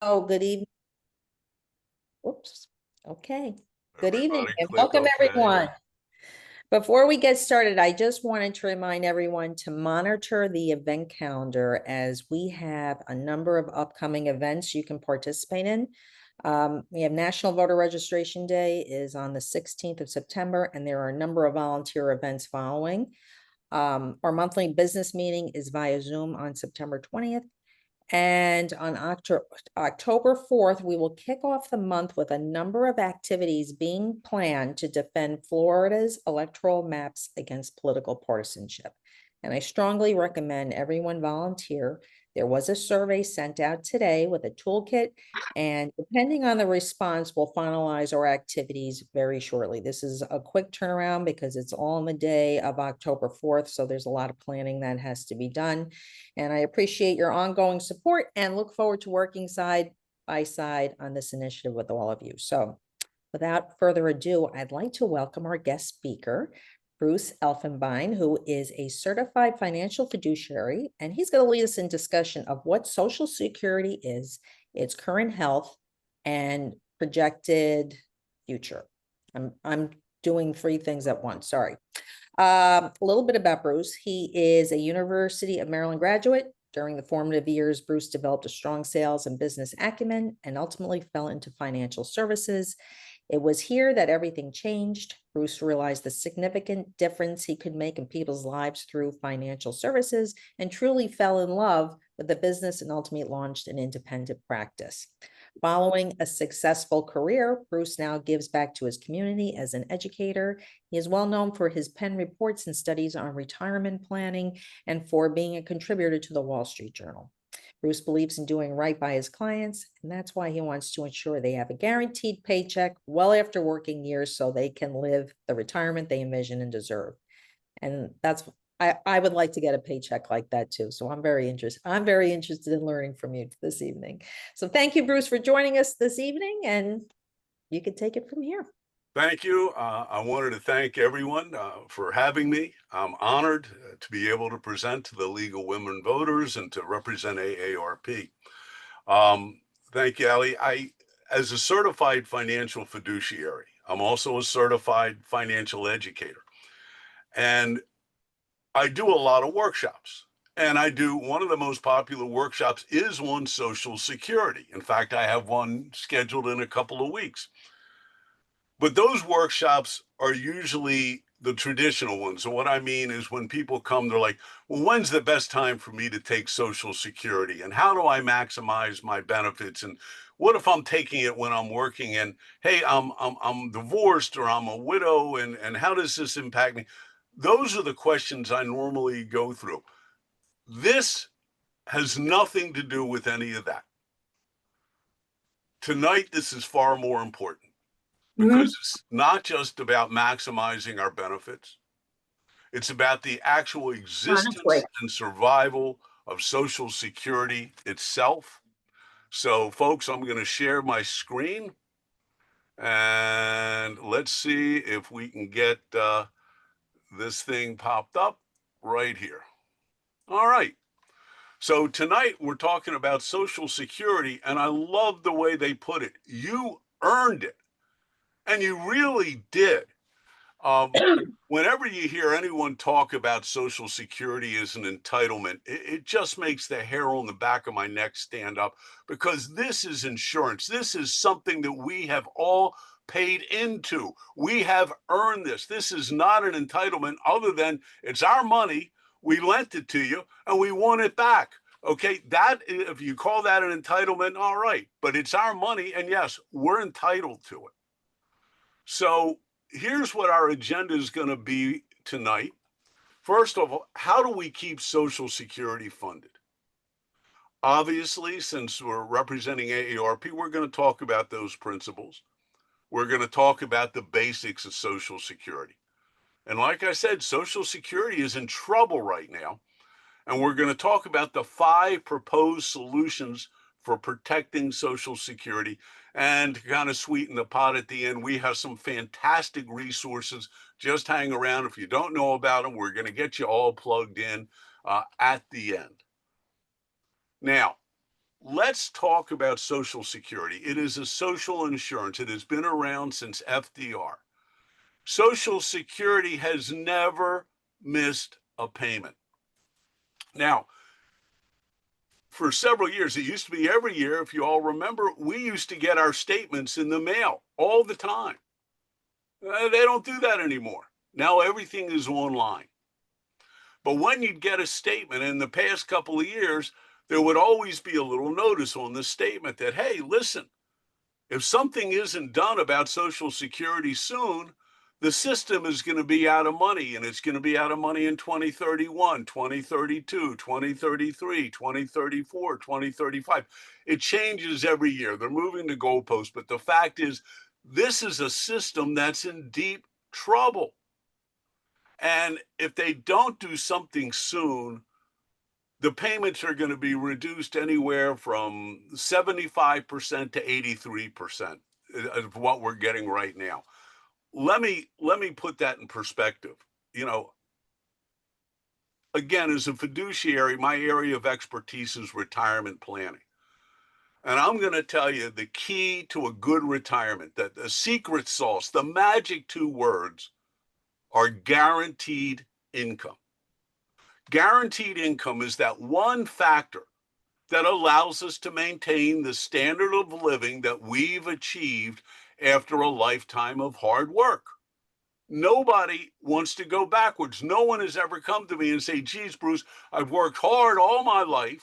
Good evening. Oops. Okay. Good evening Everybody and click welcome OK. everyone. Before we get started, I just wanted to remind everyone to monitor the event calendar as we have a number of upcoming events you can participate in. We have National Voter Registration Day is on the 16th of September, and there are a number of volunteer events following. Our monthly business meeting is via Zoom on September 20th. And on October 4th, we will kick off the month with a number of activities being planned to defend Florida's electoral maps against political partisanship. And I strongly recommend everyone volunteer. There was a survey sent out today with a toolkit, and depending on the response, we'll finalize our activities very shortly. This is a quick turnaround because it's all on the day of October 4th, so there's a lot of planning that has to be done. And I appreciate your ongoing support and look forward to working side by side on this initiative with all of you. So without further ado, I'd like to welcome our guest speaker, Bruce Elfenbein, who is a certified financial fiduciary, and he's going to lead us in discussion of what Social Security is, its current health, and projected future. I'm doing three things at once, sorry. A little bit about Bruce. He is a University of Maryland graduate. During the formative years, Bruce developed a strong sales and business acumen and ultimately fell into financial services. It was here that everything changed. Bruce realized the significant difference he could make in people's lives through financial services and truly fell in love with the business and ultimately launched an independent practice. Following a successful career, Bruce now gives back to his community as an educator. He is well known for his pen reports and studies on retirement planning and for being a contributor to the Wall Street Journal. Bruce believes in doing right by his clients, and that's why he wants to ensure they have a guaranteed paycheck well after working years so they can live the retirement they envision and deserve. And that's I would like to get a paycheck like that too. So I'm very interested in learning from you this evening. So thank you, Bruce, for joining us this evening, and you can take it from here. Thank you. I wanted to thank everyone for having me. I'm honored to be able to present to the League of Women Voters and to represent AARP. Thank you, Ali. As a certified financial fiduciary, I'm also a certified financial educator. And I do a lot of workshops. And one of the most popular workshops is on Social Security. In fact, I have one scheduled in a couple of weeks. But those workshops are usually the traditional ones. So what I mean is when people come, they're like, well, when's the best time for me to take Social Security? And how do I maximize my benefits? And what if I'm taking it when I'm working? And hey, I'm divorced or I'm a widow, and how does this impact me? Those are the questions I normally go through. This has nothing to do with any of that. Tonight, this is far more important because it's not just about maximizing our benefits. It's about the actual existence and survival of Social Security itself. So, folks, I'm going to share my screen. And let's see if we can get this thing popped up right here. All right. So tonight we're talking about Social Security, and I love the way they put it. You earned it, and you really did. Whenever you hear anyone talk about Social Security as an entitlement, it just makes the hair on the back of my neck stand up, because this is insurance. This is something that we have all paid into. We have earned this. This is not an entitlement other than it's our money. We lent it to you and we want it back. Okay, that, if you call that an entitlement, all right, but it's our money, and yes, we're entitled to it. So here's what our agenda is going to be tonight. First of all, how do we keep Social Security funded? Obviously, since we're representing AARP, we're going to talk about those principles. We're going to talk about the basics of Social Security. And like I said, Social Security is in trouble right now. And we're going to talk about the 5 proposed solutions for protecting Social Security. And to kind of sweeten the pot at the end, we have some fantastic resources. Just hang around. If you don't know about them, we're going to get you all plugged in at the end. Now, let's talk about Social Security. It is a social insurance. It has been around since FDR. Social Security has never missed a payment. Now, for several years, it used to be every year. If you all remember, we used to get our statements in the mail all the time. They don't do that anymore. Now everything is online. But when you'd get a statement in the past couple of years, there would always be a little notice on the statement that, hey, listen, if something isn't done about Social Security soon, the system is going to be out of money, and it's going to be out of money in 2031, 2032, 2033, 2034, 2035. It changes every year. They're moving the goalposts, but the fact is, this is a system that's in deep trouble. And if they don't do something soon, the payments are going to be reduced anywhere from 75% to 83% of what we're getting right now. Let me put that in perspective. You know, again, as a fiduciary, my area of expertise is retirement planning. And I'm going to tell you the key to a good retirement, that the secret sauce, the magic two words are guaranteed income. Guaranteed income is that one factor that allows us to maintain the standard of living that we've achieved after a lifetime of hard work. Nobody wants to go backwards. No one has ever come to me and say, geez, Bruce, I've worked hard all my life.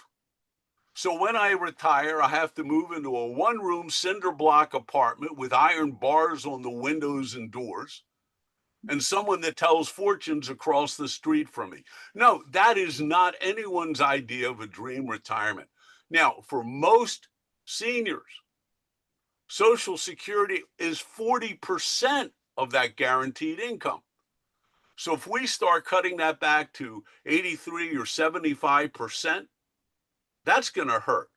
So when I retire, I have to move into a one-room cinder block apartment with iron bars on the windows and doors, and someone that tells fortunes across the street from me. No, that is not anyone's idea of a dream retirement. Now, for most seniors, Social Security is 40% of that guaranteed income. So if we start cutting that back to 83 or 75%, that's going to hurt.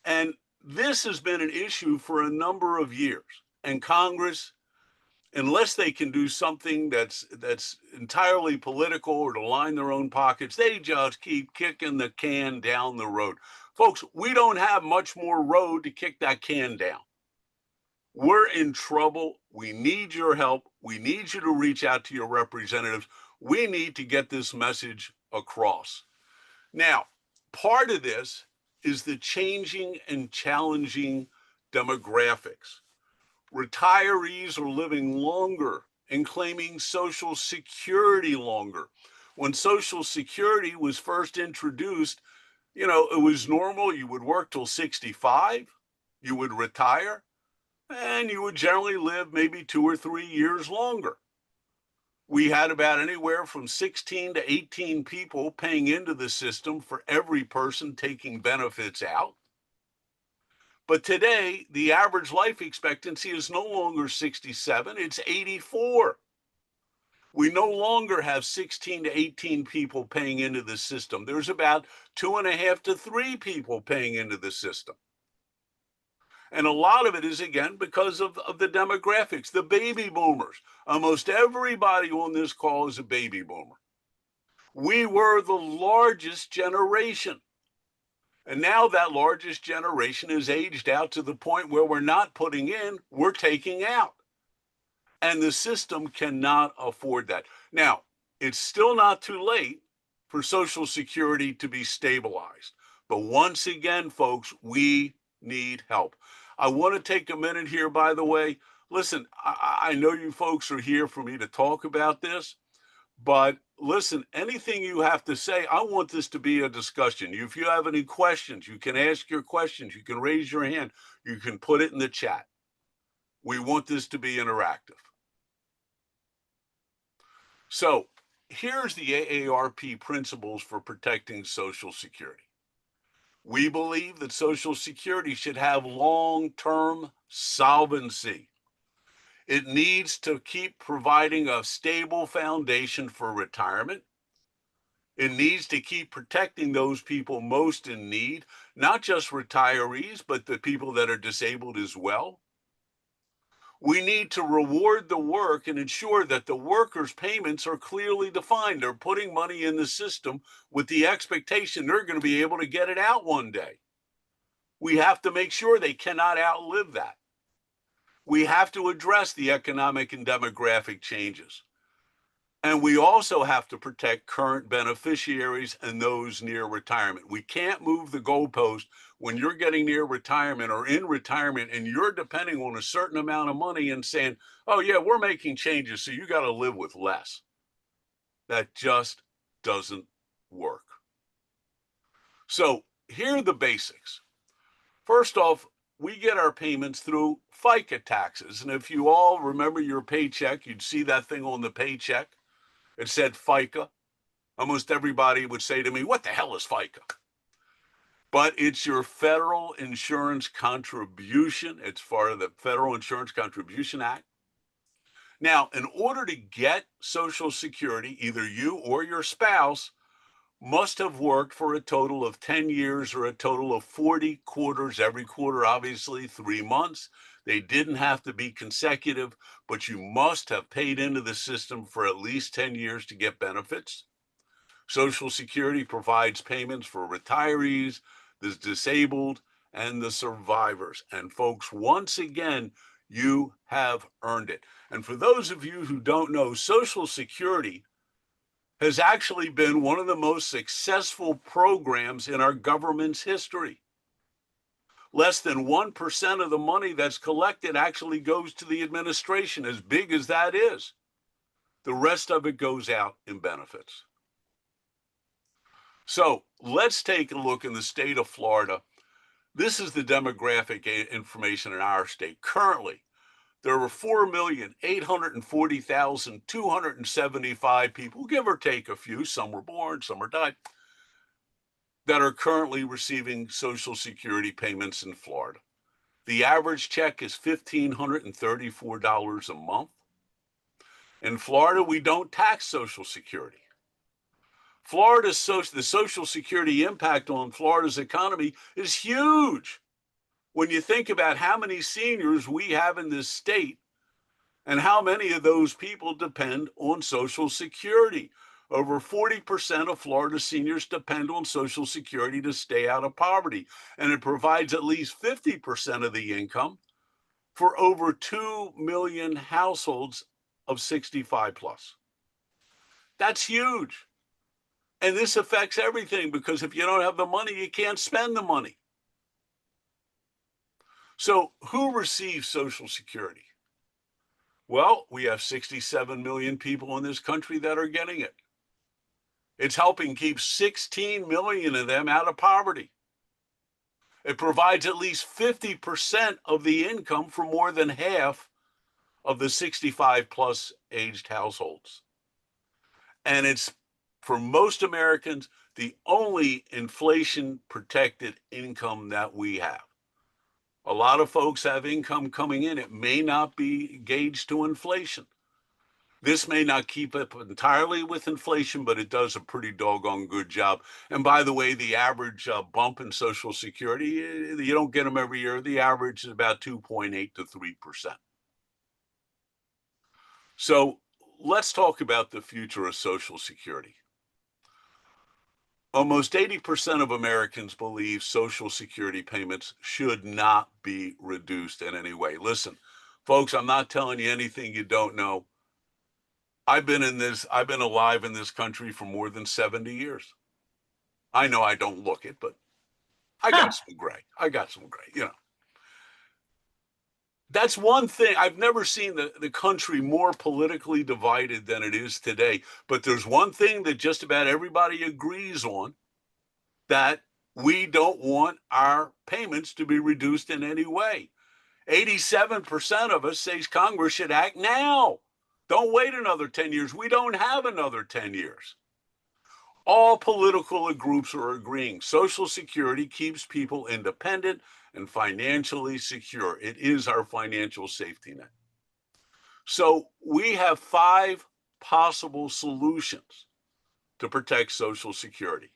And this has been an issue for a number of years. And Congress, unless they can do something that's entirely political or to line their own pockets, they just keep kicking the can down the road. Folks, we don't have much more road to kick that can down. We're in trouble. We need your help. We need you to reach out to your representatives. We need to get this message across. Now, part of this is the changing and challenging demographics. Retirees are living longer and claiming Social Security longer. When Social Security was first introduced, it was normal. You would work till 65, you would retire, and you would generally live maybe 2 or 3 years longer. We had about anywhere from 16 to 18 people paying into the system for every person taking benefits out. But today, the average life expectancy is no longer 67, it's 84. We no longer have 16 to 18 people paying into the system. There's about 2.5 to 3 people paying into the system. And a lot of it is, again, because of the demographics, the baby boomers. Almost everybody on this call is a baby boomer. We were the largest generation. And now that largest generation is aged out to the point where we're not putting in, we're taking out. And the system cannot afford that. Now, it's still not too late for Social Security to be stabilized. But once again, folks, we need help. I want to take a minute here, by the way. Listen, I know you folks are here for me to talk about this, but listen, anything you have to say, I want this to be a discussion. If you have any questions, you can ask your questions. You can raise your hand. You can put it in the chat. We want this to be interactive. So here's the AARP principles for protecting Social Security. We believe that Social Security should have long-term solvency. It needs to keep providing a stable foundation for retirement. It needs to keep protecting those people most in need, not just retirees, but the people that are disabled as well. We need to reward the work and ensure that the workers' payments are clearly defined. They're putting money in the system with the expectation they're going to be able to get it out one day. We have to make sure they cannot outlive that. We have to address the economic and demographic changes. And we also have to protect current beneficiaries and those near retirement. We can't move the goalpost when you're getting near retirement or in retirement and you're depending on a certain amount of money and saying, oh, yeah, we're making changes, so you got to live with less. That just doesn't work. So here are the basics. First off, we get our payments through FICA taxes. And if you all remember your paycheck, you'd see that thing on the paycheck. It said FICA. Almost everybody would say to me, what the hell is FICA? But it's your federal insurance contribution. It's part of the Federal Insurance Contribution Act. Now, in order to get Social Security, either you or your spouse must have worked for a total of 10 years or a total of 40 quarters, every quarter, obviously 3 months. They didn't have to be consecutive, but you must have paid into the system for at least 10 years to get benefits. Social Security provides payments for retirees, the disabled, and the survivors. And folks, once again, you have earned it. And for those of you who don't know, Social Security has actually been one of the most successful programs in our government's history. Less than 1% of the money that's collected actually goes to the administration, as big as that is. The rest of it goes out in benefits. So let's take a look in the state of Florida. This is the demographic information in our state. Currently, there are 4,840,275 people, give or take a few, some were born, some are died, that are currently receiving Social Security payments in Florida. The average check is $1,534 a month. In Florida, we don't tax Social Security. The Social Security impact on Florida's economy is huge. When you think about how many seniors we have in this state and how many of those people depend on Social Security. Over 40% of Florida seniors depend on Social Security to stay out of poverty, and it provides at least 50% of the income for over 2 million households of 65 plus. That's huge. And this affects everything because if you don't have the money, you can't spend the money. So who receives Social Security? Well, we have 67 million people in this country that are getting it. It's helping keep 16 million of them out of poverty. It provides at least 50% of the income for more than half of the 65 plus aged households. And it's, for most Americans, the only inflation protected income that we have. A lot of folks have income coming in. It may not be gauged to inflation. This may not keep up entirely with inflation, but it does a pretty doggone good job. And by the way, the average bump in Social Security, you don't get them every year. The average is about 2.8 to 3%. So let's talk about the future of Social Security. Almost 80% of Americans believe Social Security payments should not be reduced in any way. Listen, folks, I'm not telling you anything you don't know. I've been alive in this country for more than 70 years. I know I don't look it, but I got some gray. That's one thing. I've never seen the country more politically divided than it is today. But there's one thing that just about everybody agrees on, that we don't want our payments to be reduced in any way. 87% of us says Congress should act now. Don't wait another 10 years. We don't have another 10 years. All political groups are agreeing Social Security keeps people independent and financially secure. It is our financial safety net. So we have 5 possible solutions to protect Social Security.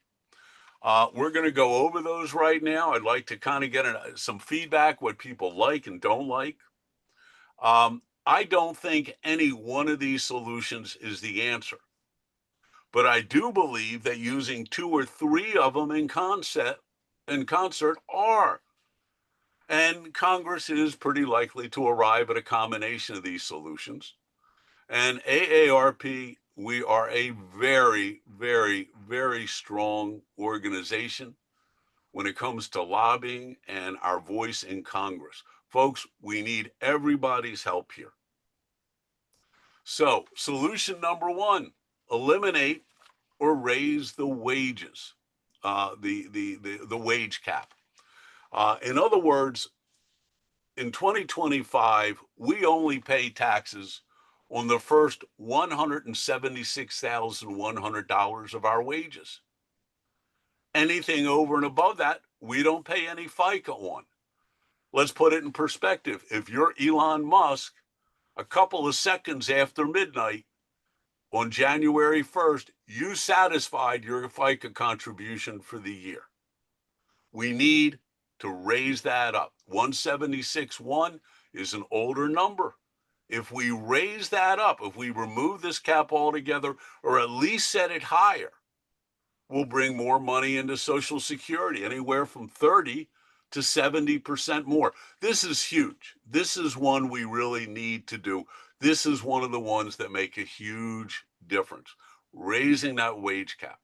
We're going to go over those right now. I'd like to kind of get some feedback, what people like and don't like. I don't think any one of these solutions is the answer. But I do believe that using 2 or 3 of them in concert are And Congress is pretty likely to arrive at a combination of these solutions. And AARP, we are a very, very, very strong organization when it comes to lobbying and our voice in Congress. Folks, we need everybody's help here. So, solution number one, eliminate or raise the wages, the wage cap. In other words, in 2025, we only pay taxes on the first $176,100 of our wages. Anything over and above that, we don't pay any FICA on. Let's put it in perspective. If you're Elon Musk, a couple of seconds after midnight on January 1st, you satisfied your FICA contribution for the year. We need to raise that up. 176.1 is an older number. If we raise that up, if we remove this cap altogether, or at least set it higher, we'll bring more money into Social Security, anywhere from 30 to 70% more. This is huge. This is one we really need to do. This is one of the ones that make a huge difference, raising that wage cap.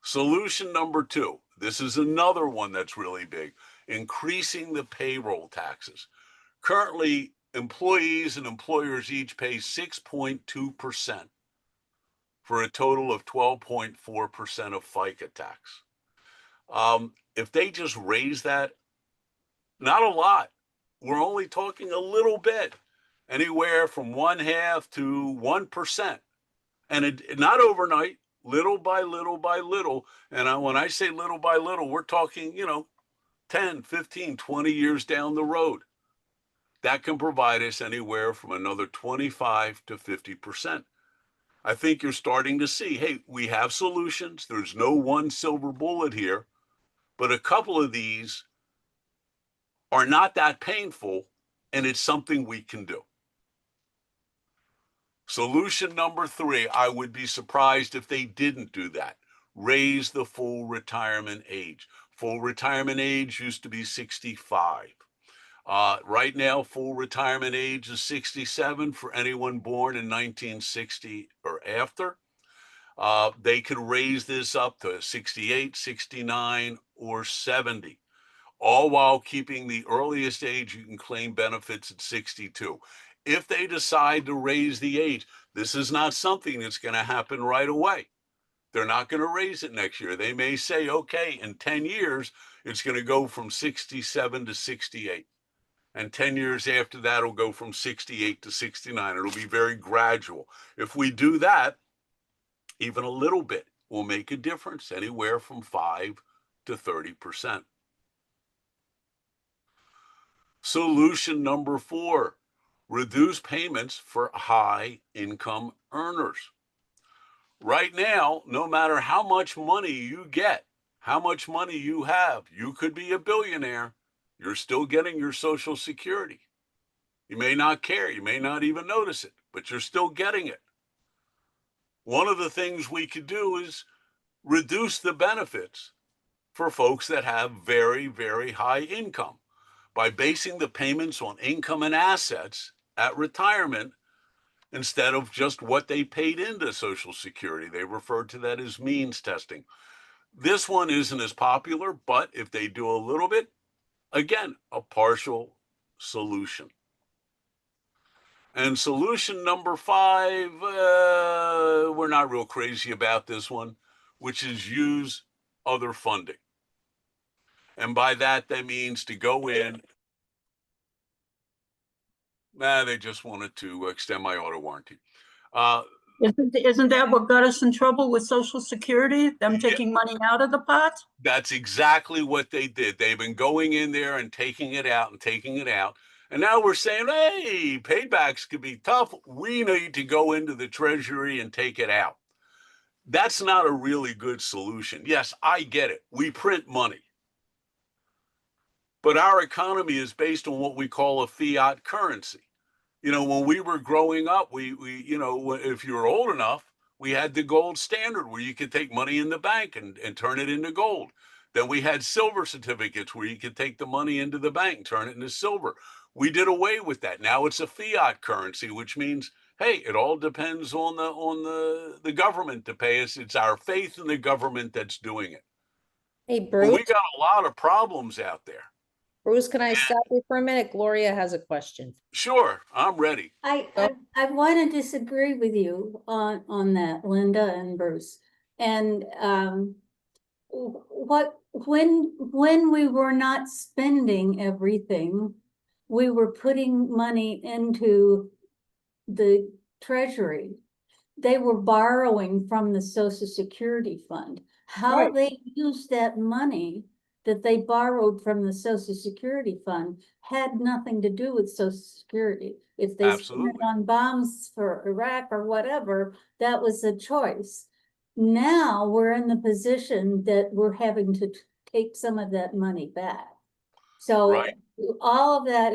Solution number two, this is another one that's really big, increasing the payroll taxes. Currently, employees and employers each pay 6.2% for a total of 12.4% of FICA tax. If they just raise that, not a lot, we're only talking a little bit, anywhere from 1/2 to 1%. And not overnight, little by little by little. And when I say little by little, we're talking, 10, 15, 20 years down the road. That can provide us anywhere from another 25 to 50%. I think you're starting to see, hey, we have solutions. There's no one silver bullet here, but a couple of these are not that painful, and it's something we can do. Solution number three, I would be surprised if they didn't do that. Raise the full retirement age. Full retirement age used to be 65. Right now, full retirement age is 67 for anyone born in 1960 or after. They could raise this up to 68, 69, or 70, all while keeping the earliest age you can claim benefits at 62. If they decide to raise the age, this is not something that's going to happen right away. They're not going to raise it next year. They may say, okay, in 10 years, it's going to go from 67 to 68. And 10 years after that, it'll go from 68 to 69. It'll be very gradual. If we do that, even a little bit will make a difference, anywhere from 5 to 30%. Solution number four, reduce payments for high income earners. Right now, no matter how much money you get, how much money you have, you could be a billionaire, you're still getting your Social Security. You may not care, you may not even notice it, but you're still getting it. One of the things we could do is reduce the benefits for folks that have very, very high income by basing the payments on income and assets at retirement instead of just what they paid into Social Security. They refer to that as means testing. This one isn't as popular, but if they do a little bit, again, a partial solution. And solution number five, we're not real crazy about this one, which is use other funding. And by that means to go in. They just wanted to extend my auto warranty. Isn't that what got us in trouble with Social Security? Them taking money out of the pot? That's exactly what they did. They've been going in there and taking it out and taking it out. And now we're saying, hey, paybacks could be tough. We need to go into the Treasury and take it out. That's not a really good solution. Yes, I get it. We print money. But our economy is based on what we call a fiat currency. When we were growing up, we if you were old enough, we had the gold standard where you could take money in the bank and turn it into gold. Then we had silver certificates where you could take the money into the bank, turn it into silver. We did away with that. Now it's a fiat currency, which means, hey, it all depends on the government to pay us. It's our faith in the government that's doing it. Hey, But we Bruce, got a lot of problems out there. Bruce, can I stop you for a minute? Gloria has a question. Sure, I'm ready. I want to disagree with you on that, Linda and Bruce. And when we were not spending everything, we were putting money into the treasury. They were borrowing from the Social Security Fund. How Right. they used that money that they borrowed from the Social Security Fund had nothing to do with Social Security. If they spent it Absolutely. on bombs for Iraq or whatever, that was a choice. Now we're in the position that we're having to take some of that money back. So Right. all of that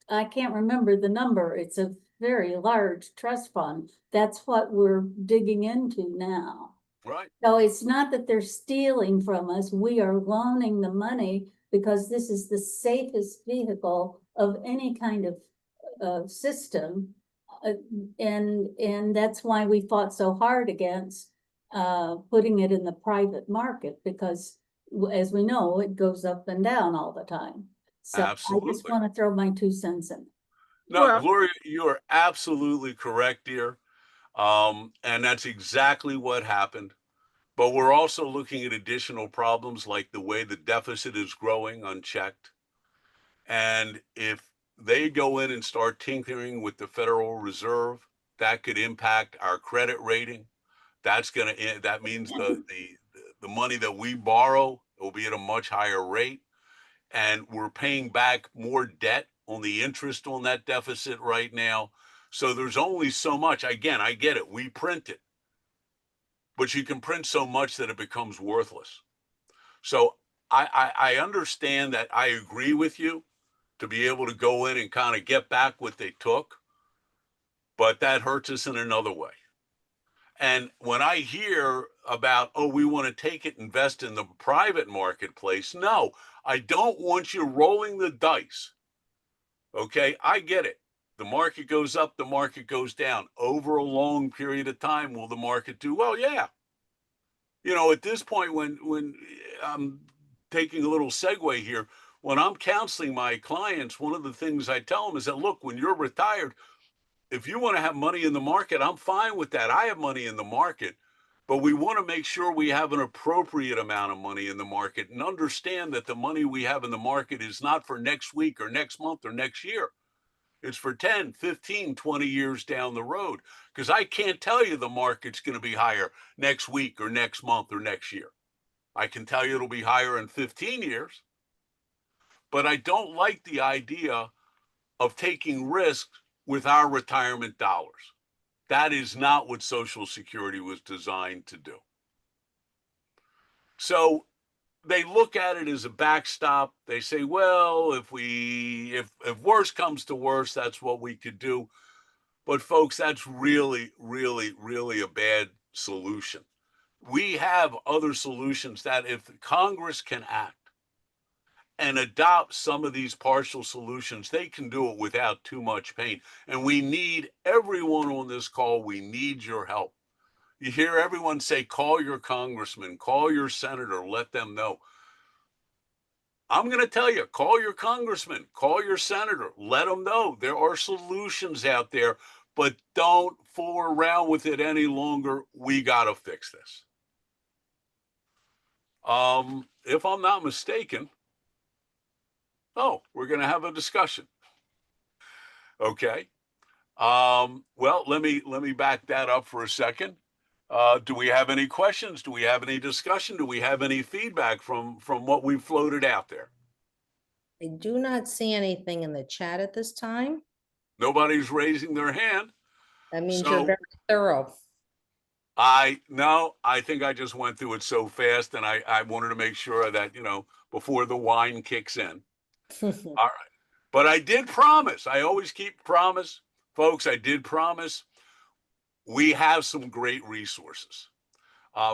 I can't remember the number. It's a very large trust fund. That's what we're digging into now. Right. So it's not that they're stealing from us. We are loaning the money because this is the safest vehicle of any kind of system. And that's why we fought so hard against putting it in the private market, because as we know, it goes up and down all the time. So I just Absolutely. want to throw my 2 cents in. No, Well, Gloria, you are absolutely correct, dear. And that's exactly what happened. But we're also looking at additional problems like the way the deficit is growing unchecked. And if they go in and start tinkering with the Federal Reserve, that could impact our credit rating. That means the money that we borrow will be at a much higher rate, and we're paying back more debt on the interest on that deficit right now. So there's only so much. Again, I get it. We print it, but you can print so much that it becomes worthless. So I understand that. I agree with you to be able to go in and kind of get back what they took, but that hurts us in another way. And when I hear about, oh, we want to take it, invest in the private marketplace, no, I don't want you rolling the dice. Okay, I get it. The market goes up, the market goes down. Over a long period of time, will the market do well? Yeah. You know, at this point, when I'm taking a little segue here, when I'm counseling my clients, one of the things I tell them is that, look, when you're retired, if you want to have money in the market, I'm fine with that. I have money in the market, but we want to make sure we have an appropriate amount of money in the market and understand that the money we have in the market is not for next week or next month or next year. It's for 10, 15, 20 years down the road, because I can't tell you the market's going to be higher next week or next month or next year. I can tell you it'll be higher in 15 years, but I don't like the idea of taking risks with our retirement dollars. That is not what Social Security was designed to do. So they look at it as a backstop. They say, well, if worse comes to worse, that's what we could do. But folks, that's really, really, really a bad solution. We have other solutions that if Congress can act and adopt some of these partial solutions, they can do it without too much pain. And we need everyone on this call. We need your help. You hear everyone say, call your congressman, call your senator, let them know. I'm going to tell you, call your congressman, call your senator, let them know there are solutions out there, but don't fool around with it any longer. We got to fix this. If I'm not mistaken, we're going to have a discussion. Okay. Well, let me back that up for a second. Do we have any questions? Do we have any discussion? Do we have any feedback from what we've floated out there? I do not see anything in the chat at this time. Nobody's raising their hand. That means So you're very thorough. I think I just went through it so fast, and I wanted to make sure that, before the wine kicks in. All right. But I did promise. I always keep promise. Folks, I did promise. We have some great resources.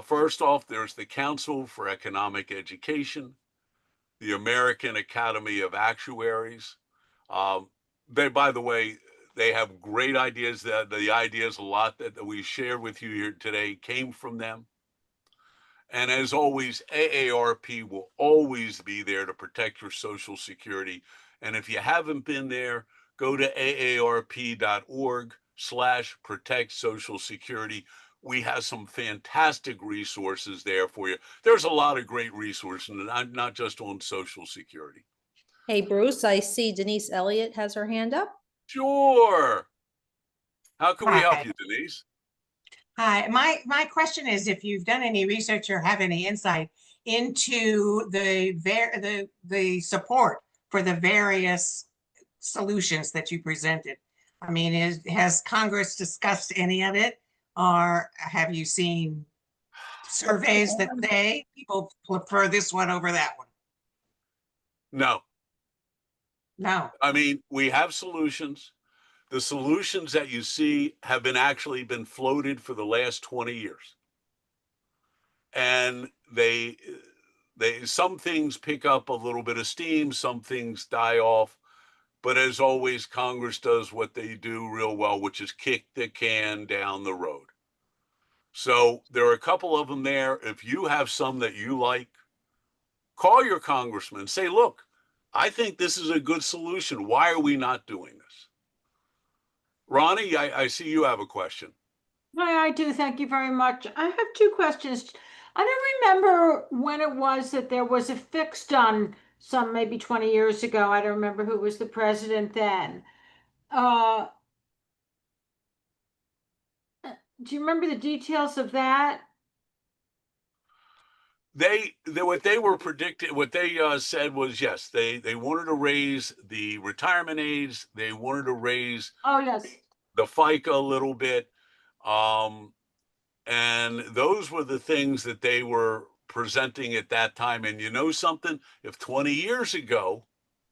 First off, there's the Council for Economic Education, the American Academy of Actuaries. By the way, they have great ideas. The ideas, a lot that we shared with you here today, came from them. And as always, AARP will always be there to protect your Social Security. And if you haven't been there, go to aarp.org/protect Social Security. We have some fantastic resources there for you. There's a lot of great resources, not just on Social Security. Hey, Bruce, I see Denise Elliott has her hand up. Sure. How can we help Hi. you, Denise? Hi, my question is if you've done any research or have any insight into the support for the various solutions that you presented. I mean, has Congress discussed any of it, or have you seen surveys that say people prefer this one over that one? No. No. I mean, we have solutions. The solutions that you see have actually been floated for the last 20 years. And some things pick up a little bit of steam, some things die off. But as always, Congress does what they do real well, which is kick the can down the road. So there are a couple of them there. If you have some that you like, call your congressman, say, look, I think this is a good solution. Why are we not doing this? Ronnie, I see you have a question. Hi, I do. Thank you very much. I have two questions. I don't remember when it was that there was a fix done some maybe 20 years ago. I don't remember who was the president then. Uh, do you remember the details of that? What they were predicting, what they said was, yes, they wanted to raise the retirement age. They wanted to raise Oh, yes. the FICA a little bit. And those were the things that they were presenting at that time. And you know something? If 20 years ago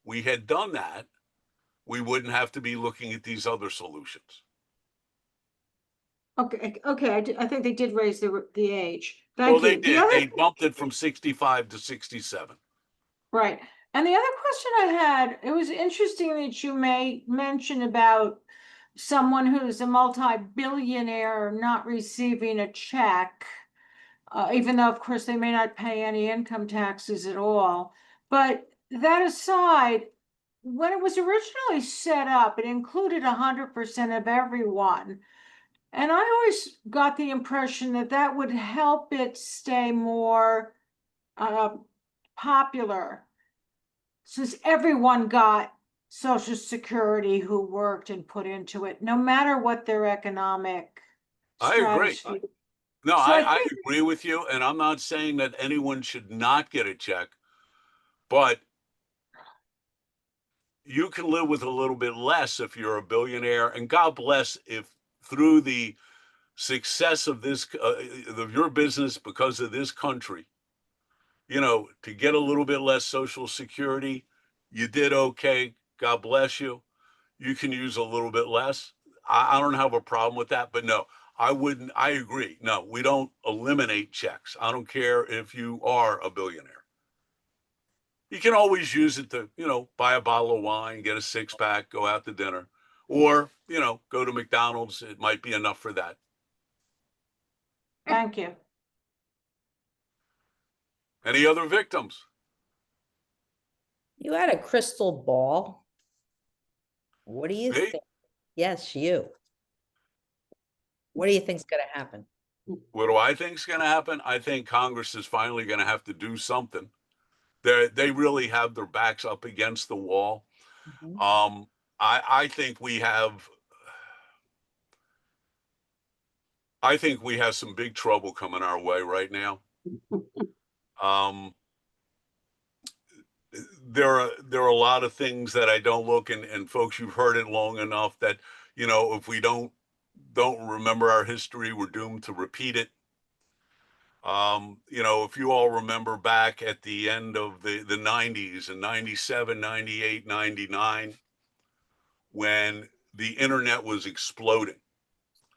we had done that, we wouldn't have to be looking at these other solutions. Okay, I think they did raise the age. Thank Well, they you. did. They bumped it from 65 to 67. Right. And the other question I had, it was interesting that you may mention about someone who's a multi-billionaire not receiving a check, even though, of course, they may not pay any income taxes at all. But that aside, when it was originally set up, it included 100% of everyone. And I always got the impression that that would help it stay more popular, since everyone got Social Security who worked and put into it, no matter what their economic I agree. strategy. No, So I agree with you. And I'm not saying that anyone should not get a check, but you can live with a little bit less if you're a billionaire. And God bless if through the success of this, of your business because of this country, you know, to get a little bit less Social Security, you did okay. God bless you. You can use a little bit less. I don't have a problem with that, but no, I wouldn't. I agree. No, we don't eliminate checks. I don't care if you are a billionaire. You can always use it to, you know, buy a bottle of wine, get a six pack, go out to dinner, or, you know, go to McDonald's. It might be enough for that. thank you. Any other victims? You had a crystal ball. What do you Me? think? Yes, you. What do you think's going to happen? What do I think is going to happen? I think Congress is finally going to have to do something. They really have their backs up against the wall. Mhm. I think we have some big trouble coming our way right now. Um, there are a lot of things that I don't look, and folks, you've heard it long enough that, you know, if we don't remember our history, we're doomed to repeat it. You know, if you all remember back at the end of the 90s and 97, 98, 99, when the internet was exploding,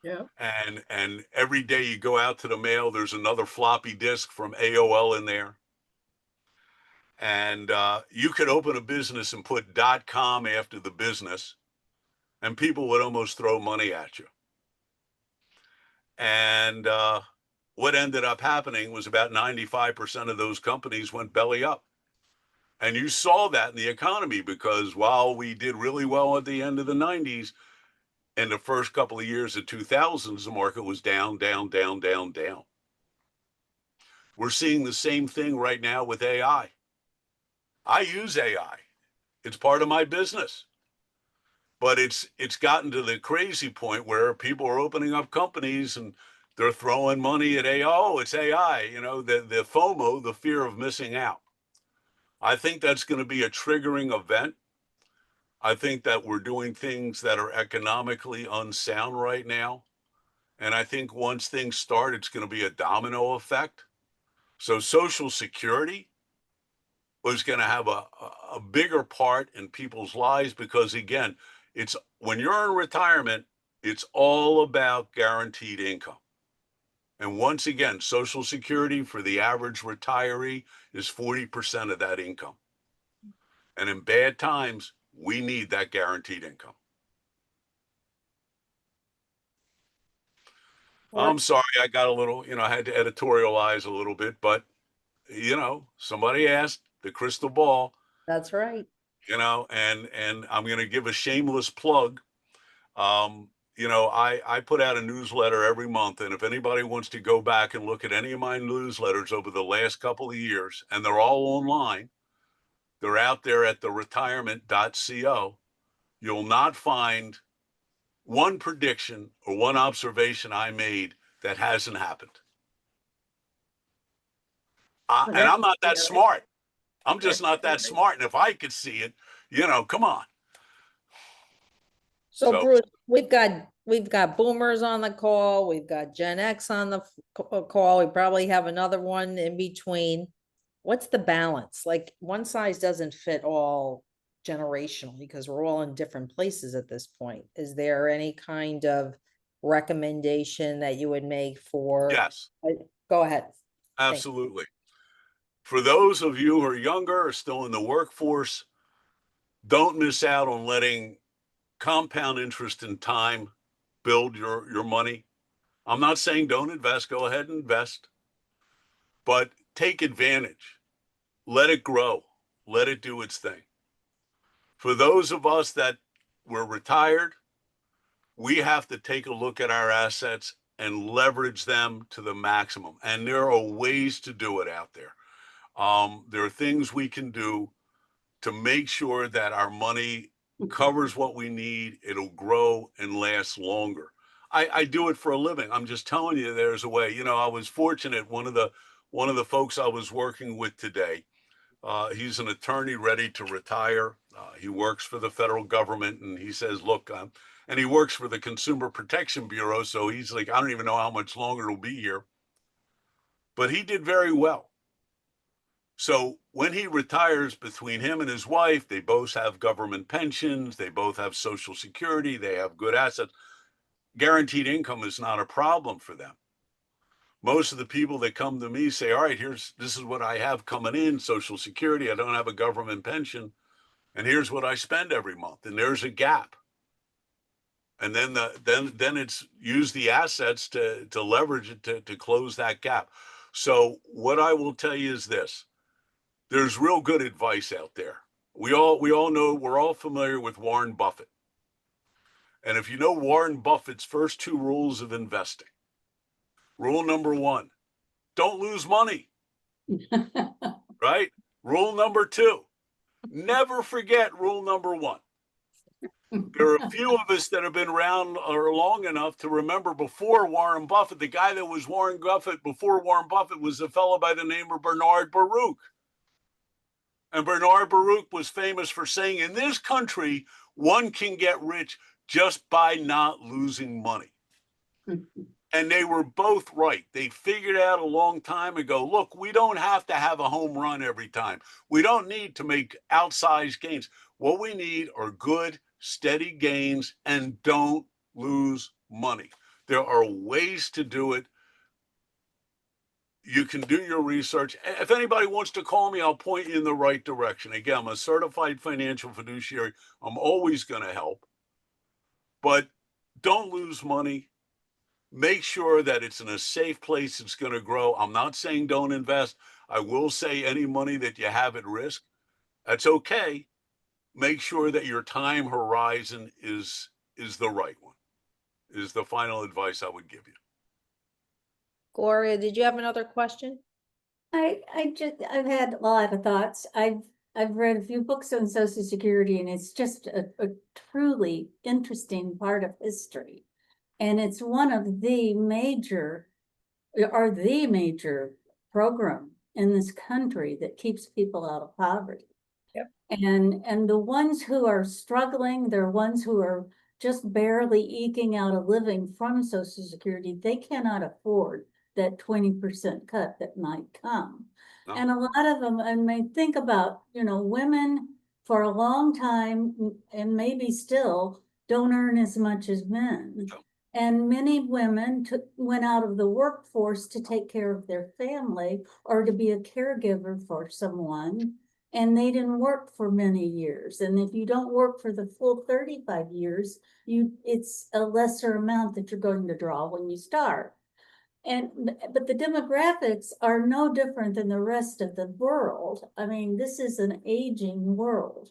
Yeah. And every day you go out to the mail, there's another floppy disk from AOL in there. And you could open a business and put .com after the business, and people would almost throw money at you. And what ended up happening was about 95% of those companies went belly up. And you saw that in the economy, because while we did really well at the end of the 90s, in the first couple of years of 2000s, the market was down, down, down, down, down. We're seeing the same thing right now with AI. I use AI. It's part of my business. But it's gotten to the crazy point where people are opening up companies and they're throwing money at AI. Oh, it's AI, you know, the FOMO, the fear of missing out. I think that's going to be a triggering event. I think that we're doing things that are economically unsound right now. And I think once things start, it's going to be a domino effect. So Social Security was going to have a bigger part in people's lives, because again, it's when you're in retirement, it's all about guaranteed income. And once again, Social Security for the average retiree is 40% of that income. And in bad times, we need that guaranteed income. Well, I'm sorry, I got a little, I had to editorialize a little bit, but, somebody asked the crystal ball, that's right. and I'm going to give a shameless plug. I put out a newsletter every month, and if anybody wants to go back and look at any of my newsletters over the last couple of years, and they're all online, they're out there at theretirement.co. You'll not find one prediction or one observation I made that hasn't happened. Well, And that's I'm not that scary. smart. I'm just That's not that scary. smart. And if I could see it, come on. So So Bruce, we've got boomers on the call, we've got Gen X on the call, we probably have another one in between. What's the balance? Like, one size doesn't fit all generationally, because we're all in different places at this point. Is there any kind of recommendation that you would make for? yes, Go ahead. Thank you. absolutely. For those of you who are younger or still in the workforce, don't miss out on letting compound interest in time build your money. I'm not saying don't invest, go ahead and invest, but take advantage. Let it grow. Let it do its thing. For those of us that were retired, we have to take a look at our assets and leverage them to the maximum. And there are ways to do it out there. There are things we can do to make sure that our money covers what we need. It'll grow and last longer. I do it for a living. I'm just telling you, there's a way. I was fortunate. One of the folks I was working with today, he's an attorney ready to retire. He works for the federal government, and he says, look, and he works for the Consumer Protection Bureau. So he's like, I don't even know how much longer it'll be here. But he did very well. So when he retires, between him and his wife, they both have government pensions. They both have Social Security. They have good assets. Guaranteed income is not a problem for them. Most of the people that come to me say, all right, this is what I have coming in, Social Security. I don't have a government pension. And here's what I spend every month. And there's a gap. And then it's use the assets to leverage it to close that gap. So what I will tell you is this. There's real good advice out there. We all know, we're all familiar with Warren Buffett. And if you know Warren Buffett's first two rules of investing, rule number one, don't lose money, right? Rule number two, never forget rule number one. There are a few of us that have been around long enough to remember before Warren Buffett, the guy that was Warren Buffett before Warren Buffett was a fellow by the name of Bernard Baruch. And Bernard Baruch was famous for saying, in this country, one can get rich just by not losing money. And they were both right. They figured out a long time ago, look, we don't have to have a home run every time. We don't need to make outsized gains. What we need are good, steady gains, and don't lose money. There are ways to do it. You can do your research. If anybody wants to call me, I'll point you in the right direction. Again, I'm a certified financial fiduciary. I'm always going to help. But don't lose money. Make sure that it's in a safe place. It's going to grow. I'm not saying don't invest. I will say any money that you have at risk, that's okay. Make sure that your time horizon is the right one, is the final advice I would give you. Gloria, did you have another question? I've had a lot of thoughts. I've read a few books on Social Security, and it's just a truly interesting part of history. And it's one of the major program in this country that keeps people out of poverty. Yep. And the ones who are struggling, they're ones who are just barely eking out a living from Social Security. They cannot afford that 20% cut that might come. No. And a lot of them, I mean, think about, women for a long time, and maybe still, don't earn as much as men. No. And many women went out of the workforce to take care of their family or to be a caregiver for someone. And they didn't work for many years. And if you don't work for the full 35 years, it's a lesser amount that you're going to draw when you start. But the demographics are no different than the rest of the world. I mean, this is an aging world.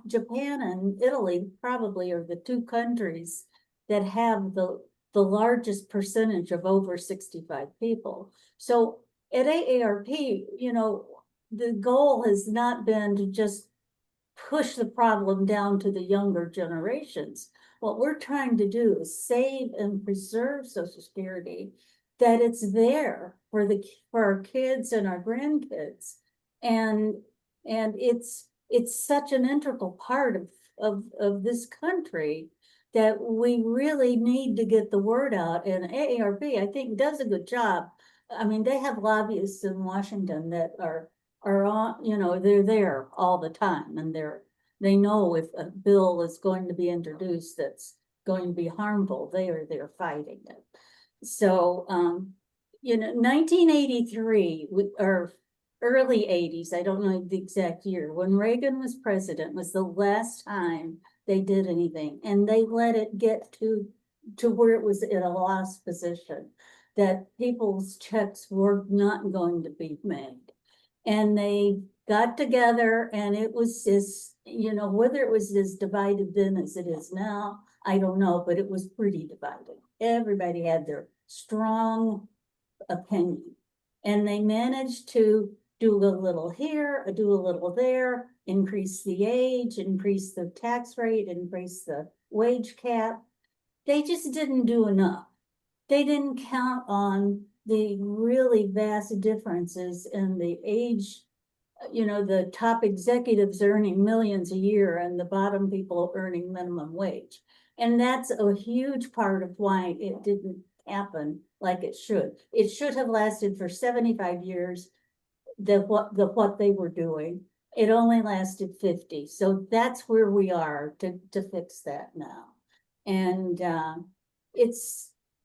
Japan and Italy probably are the two countries that have the largest percentage of over 65 people. So at AARP, the goal has not been to just push the problem down to the younger generations. What we're trying to do is save and preserve Social Security, that it's there for our kids and our grandkids. And it's such an integral part of this country that we really need to get the word out. And AARP, I think, does a good job. I mean, they have lobbyists in Washington that are on, they're there all the time, and they know if a bill is going to be introduced that's going to be harmful, they're fighting it. So, 1983 or early 80s, I don't know the exact year, when Reagan was president, was the last time they did anything, and they let it get to where it was in a lost position, that people's checks were not going to be made. And they got together, and it was this, whether it was as divided then as it is now, I don't know, but it was pretty divided. Everybody had their strong opinion, and they managed to do a little here, do a little there, increase the age, increase the tax rate, increase the wage cap. They just didn't do enough. They didn't count on the really vast differences in the age, the top executives earning millions a year and the bottom people earning minimum wage. And that's a huge part of why it didn't happen like it should. It should have lasted for 75 years, what they were doing. It only lasted 50. So that's where we are to fix that now. And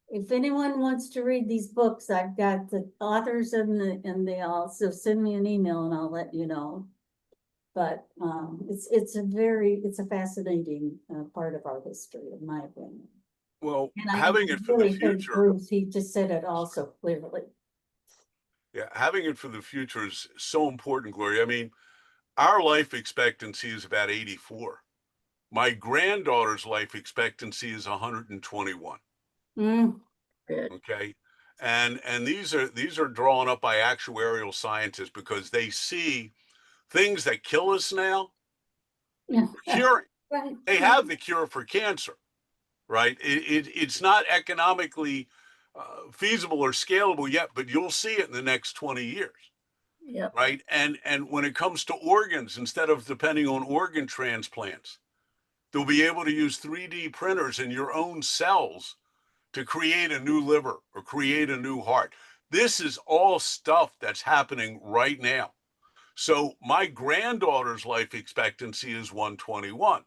if anyone wants to read these books, I've got the authors and they also send me an email and I'll let you know. But it's a fascinating part of our history, in my opinion. Well, And I having it for really the think future. Bruce, he just said it also clearly. Yeah, having it for the future is so important, Gloria. I mean, our life expectancy is about 84. My granddaughter's life expectancy is 121. Mm. Okay. And these are drawn up by actuarial scientists because they see things that kill us now, curing. Right. They have the cure for cancer, right? It's not economically feasible or scalable yet, but you'll see it in the next 20 years. Yep. Right. And when it comes to organs, instead of depending on organ transplants, they'll be able to use 3D printers in your own cells to create a new liver or create a new heart. This is all stuff that's happening right now. So my granddaughter's life expectancy is 121.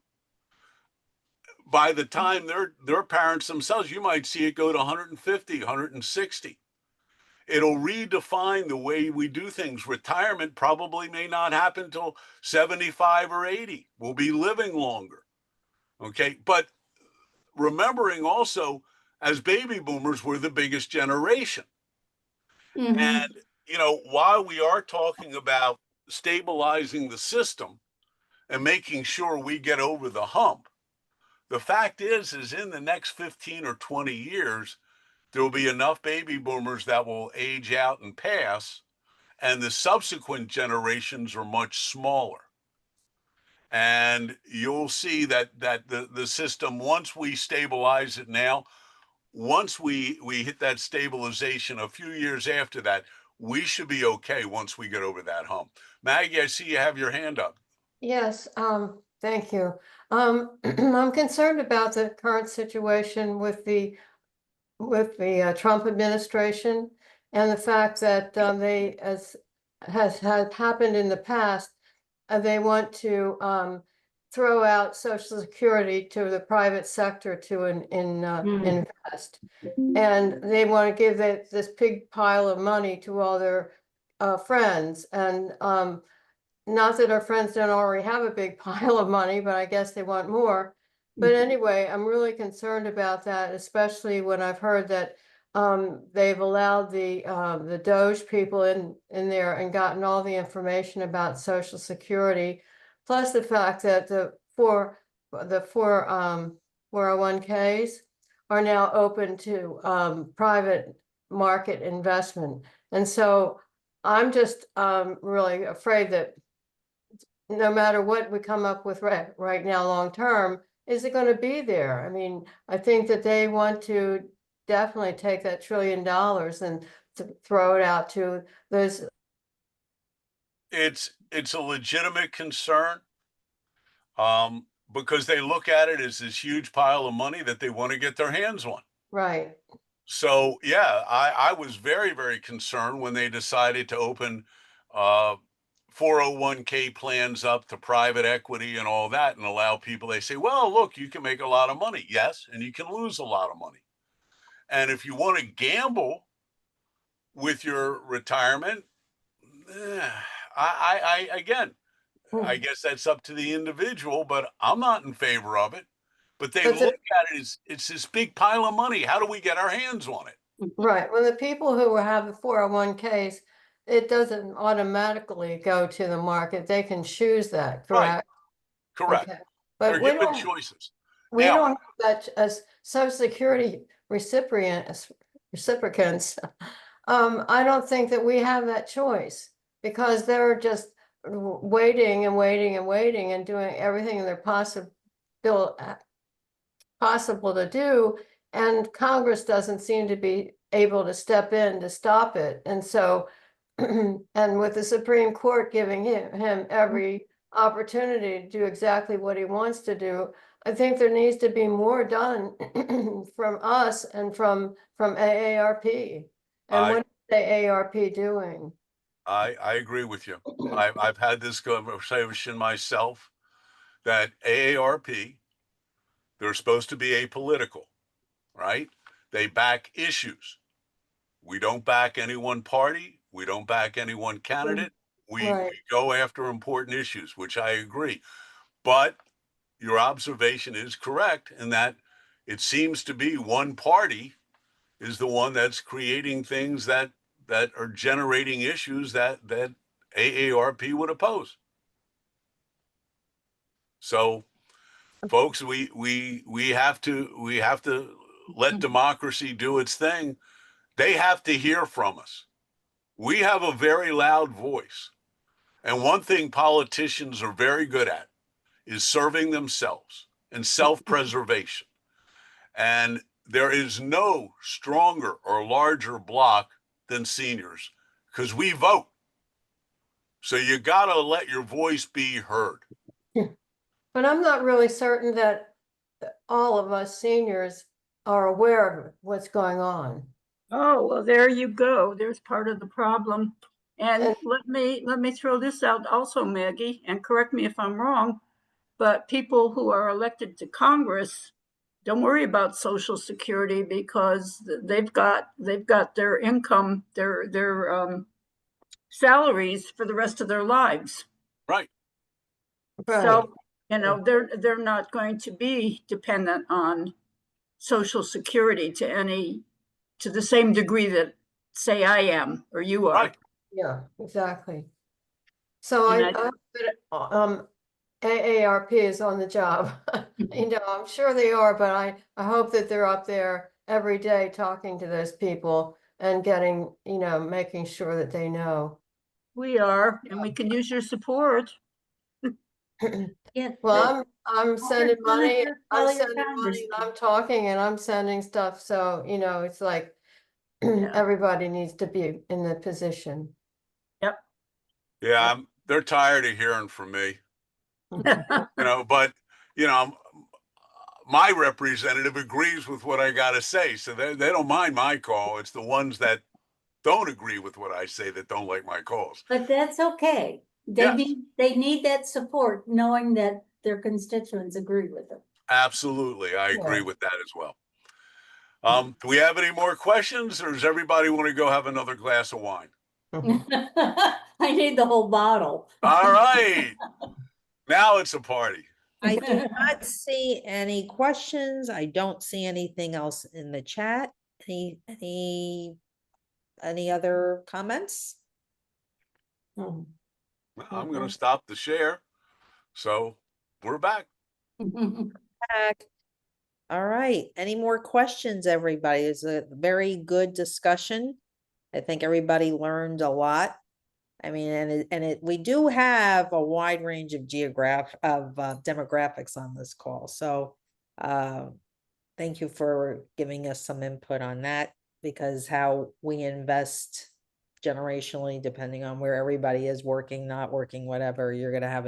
by the time they're parents themselves, you might see it go to 150, 160. It'll redefine the way we do things. Retirement probably may not happen until 75 or 80. We'll be living longer. Okay. But remembering also, as baby boomers, we're the biggest generation. And, while we are talking about stabilizing the system and making sure we get over the hump, the fact is in the next 15 or 20 years, there will be enough baby boomers that will age out and pass, and the subsequent generations are much smaller. And you'll see that the system, once we stabilize it now, once we hit that stabilization a few years after that, we should be okay once we get over that hump. Maggie, I see you have your hand up. Yes, thank you. I'm concerned about the current situation with the Trump administration and the fact that they, as has happened in the past, they want to throw out Social Security to the private sector to invest. And they want to give this big pile of money to all their friends. And not that our friends don't already have a big pile of money, but I guess they want more. But anyway, I'm really concerned about that, especially when I've heard that they've allowed the Doge people in there and gotten all the information about Social Security, plus the fact that the four 401ks are now open to private market investment. And so I'm just really afraid that no matter what we come up with right now, long term, is it going to be there? I mean, I think that they want to definitely take that $1 trillion and throw it out to those. It's a legitimate concern, because they look at it as this huge pile of money that they want to get their hands on. Right. So yeah, I was very, very concerned when they decided to open 401k plans up to private equity and all that, and allow people. They say, well, look, you can make a lot of money. Yes, and you can lose a lot of money. And if you want to gamble with your retirement, again, I guess that's up to the individual, but I'm not in favor of it. But they look at it as it's this big pile of money. How do we get our hands on it? Right. Well, the people who have the 401ks, it doesn't automatically go to the market. They can choose that, correct? Right. Correct. Okay. They're But we given don't, choices. we Now, don't have that as Social Security recipients. I don't think that we have that choice, because they're just waiting and waiting and waiting and doing everything they're possible to do, and Congress doesn't seem to be able to step in to stop it. And so, and with the Supreme Court giving him every opportunity to do exactly what he wants to do, I think there needs to be more done from us and from AARP. And what is AARP doing? I agree with you. I've had this conversation myself, that AARP, they're supposed to be apolitical, right? They back issues. We don't back any one party. We don't back any one candidate. We go after important issues, which I agree. But your observation is correct in that it seems to be one party is the one that's creating things that are generating issues that AARP would oppose. So, folks, we have to let democracy do its thing. They have to hear from us. We have a very loud voice. And one thing politicians are very good at is serving themselves and self-preservation. And there is no stronger or larger block than seniors, because we vote. So you got to let your voice be heard. But I'm not really certain that all of us seniors are aware of what's going on. Oh, well, there you go. There's part of the problem. And let me throw this out also, Maggie, and correct me if I'm wrong, but people who are elected to Congress don't worry about Social Security because they've got their income, their salaries for the rest of their lives. Right. Right. So, you know, they're not going to be dependent on Social Security to the same degree that, say, I am or you are. Right. Yeah, exactly. So And I hope that, AARP is on the job. You know, I'm sure they are, but I hope that they're up there every day talking to those people and getting, you know, making sure that they know. we are, and we can use your support. Yeah. Well, I'm sending money, Senator, I'm call your sending money, and congressman. I'm talking and I'm sending stuff, so, you know, it's like everybody needs to be in the position. Yep. Yeah, they're tired of hearing from me, but, my representative agrees with what I got to say. So they don't mind my call. It's the ones that don't agree with what I say that don't like my calls. But that's okay. Yes. They need that support, knowing that their constituents agree with them. Absolutely. I agree Yeah. with that as well. Do we have any more questions, or does everybody want to go have another glass of wine? I need the whole bottle. All right. Now it's a party. I do not see any questions. I don't see anything else in the chat. Any other comments? Mhm. I'm going to stop the share. So we're back. Back. All right. Any more questions, everybody? It's a very good discussion. I think everybody learned a lot. I mean, we do have a wide range of demographics on this call. So, thank you for giving us some input on that, because how we invest generationally, depending on where everybody is working, not working, whatever, you're gonna have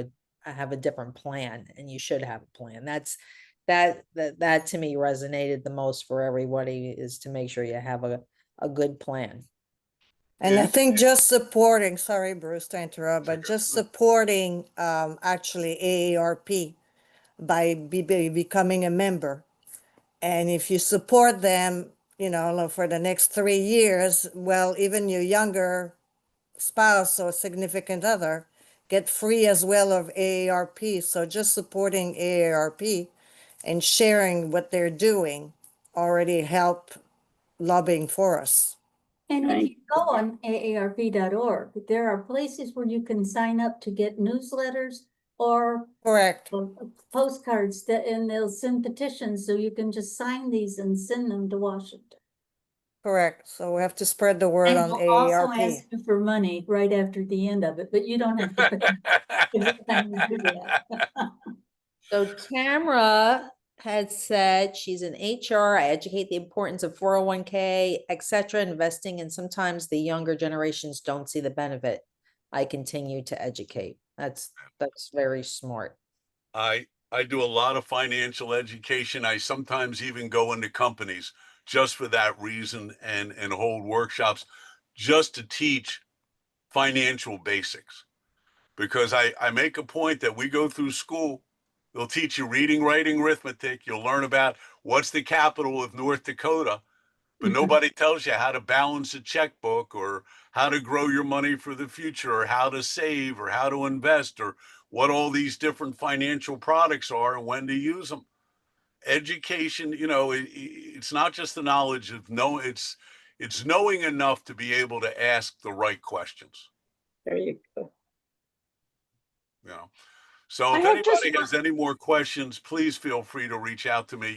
a different plan, and you should have a plan. That to me resonated the most for everybody, is to make sure you have a good plan. And I Yeah. think just supporting, sorry, Bruce, to interrupt, but just supporting actually AARP by becoming a member. And if you support them, you know, for the next 3 years, well, even your younger spouse or significant other get free as well of AARP. So just supporting AARP and sharing what they're doing already help lobbying for us. And if Thank you go on aarp.org, there are places where you can sign up to get newsletters or Correct. postcards and they'll send petitions, so you can just sign these and send them to Washington. Correct. So we have to spread the word And on they'll also AARP. ask you for money right after the end of it, but you don't have to pay every time you do that. So Tamara had said she's in HR. I educate the importance of 401k, etc., investing, and sometimes the younger generations don't see the benefit. I continue to educate. That's very smart. I do a lot of financial education. I sometimes even go into companies just for that reason, and hold workshops just to teach financial basics, because I make a point that we go through school. They'll teach you reading, writing, arithmetic. You'll learn about what's the capital of North Dakota, but nobody tells you how to balance a checkbook, or how to grow your money for the future, or how to save, or how to invest, or what all these different financial products are and when to use them. Education, it's not just the knowledge of it's knowing enough to be able to ask the right questions. There you go. So I if have just anybody has any more questions, please feel free to reach out to me.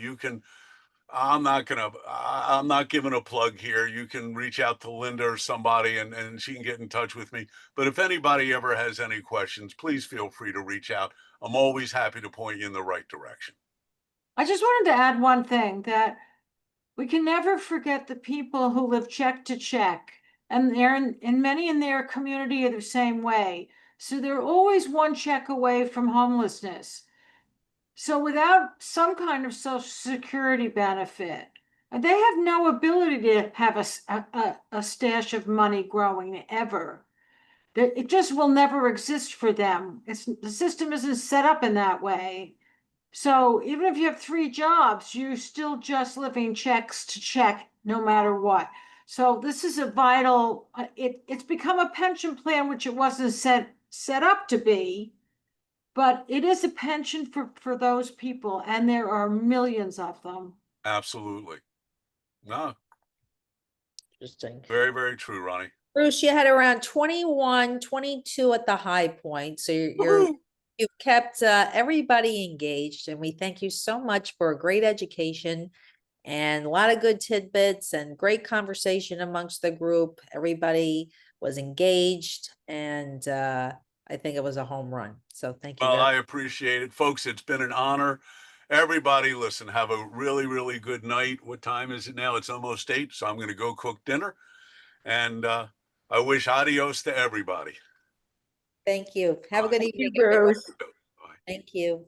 I'm not giving a plug here. You can reach out to Linda or somebody, and she can get in touch with me. But if anybody ever has any questions, please feel free to reach out. I'm always happy to point you in the right direction. I just wanted to add one thing, that we can never forget the people who live check to check, and many in their community are the same way. So they're always one check away from homelessness. So without some kind of social security benefit, they have no ability to have a stash of money growing ever. It just will never exist for them. The system isn't set up in that way. So even if you have 3 jobs, you're still just living checks to check, no matter what. So this is a vital, it's become a pension plan, which it wasn't set up to be. But it is a pension for those people, and there are millions of them. Absolutely. No, Interesting. very, very true, Ronnie. Bruce, you had around 21, 22 at the high point, so Woohoo! you've kept everybody engaged, and we thank you so much for a great education and a lot of good tidbits and great conversation amongst the group. Everybody was engaged, and I think it was a home run. So thank you Well, very I appreciate it. Folks, it's been an honor. Everybody, listen, have a really, really good night. What time is it now? It's almost 8, so I'm going to go cook dinner. And I wish adios to everybody. Thank you. Have a Bye. good Thank you, evening, everyone. Bruce. Bye. Thank you.